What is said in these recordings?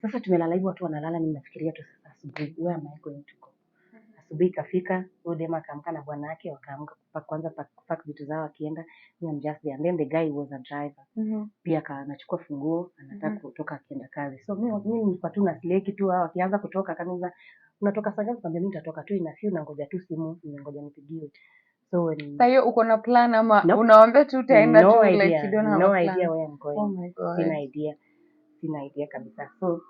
Sasa tumelala hivyo, watu wanalala, mimi nafikiria tu sasa asubuhi where am I going to go. Asubuhi ikafika, huyo dema akaamka na bwana yake, wakaamka kwanza pack vitu zao akienda. Me I'm just there, and then the guy was a driver. Pia anachukua funguo anataka kutoka akienda kazi. So mimi nilikuwa tu na sleki tu, hao akianza kutoka kaniza unatoka sasa, nikamwambia mimi nitatoka tu ina few, na ngoja tu simu, ngoja nipigie. So when sasa hiyo uko na plan ama Nope. unaomba tu utaenda no tu idea, like you don't have no a plan? idea where I'm going. Oh my God. Sina idea kabisa. So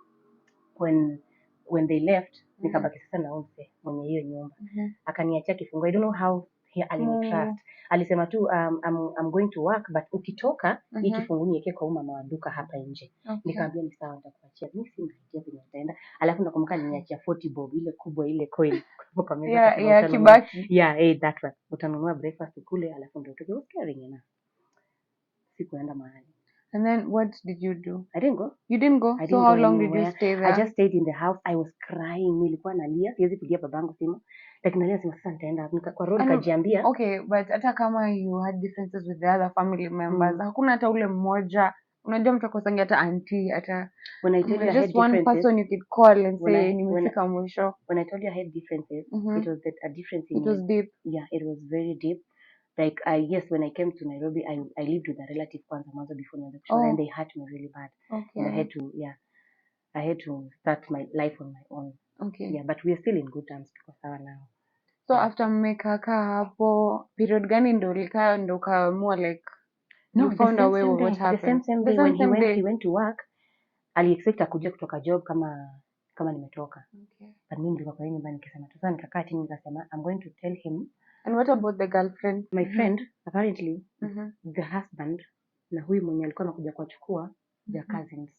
when they left, nikabaki sasa na umse mwenye hiyo nyumba. Akaniachia kifungo. I don't know how he alinitrust. Alisema tu I'm going to work, but ukitoka hii kifungu niweke kwa mama wa duka hapa nje. Nikamwambia ni sawa, nitakuachia. Mimi si mfikia penye nitaenda. Alafu nakumbuka aliniachia 40 bob, ile kubwa ile coin. Kwa meza Yeah, Kibaki. Yeah, that one. Utanunua breakfast kule, alafu ndio utoke. Caring enough. Sikuenda mahali. And then what did you do? I didn't go. You didn't go? So how long did you stay there? I just stayed in the house. I was crying. Nilikuwa nalia. Siwezi pigia babangu simu. Like nalia sema sasa nitaenda. Kwa road kajiambia. Okay, but hata kama you had differences with the other family members, hakuna hata ule mmoja. Unajua mtu akosangia hata auntie, hata when I told you just one person you could call and say nimefika mwisho. When I told you I had differences, it was a difference in it was deep. Yeah, it was very deep. Like yes, when I came to Nairobi, I lived with a relative mwanzo before the and they hurt me really bad. Okay. And I had to start my life on my own. Okay. Yeah, but we are still in good terms kwa sawa now. So after mmekaka hapo, period gani ndo ulikaa ndo kaamua like you found a way of what happened? The same day when he went to work, ali expect akuja kutoka job kama nimetoka. Okay. But mimi nilikuwa kwa nyumbani nikasema sasa, nikakaa chini nikasema I'm going to tell him. And what about the girlfriend? My friend, apparently the husband na huyu mwenye alikuwa anakuja kuchukua their cousins.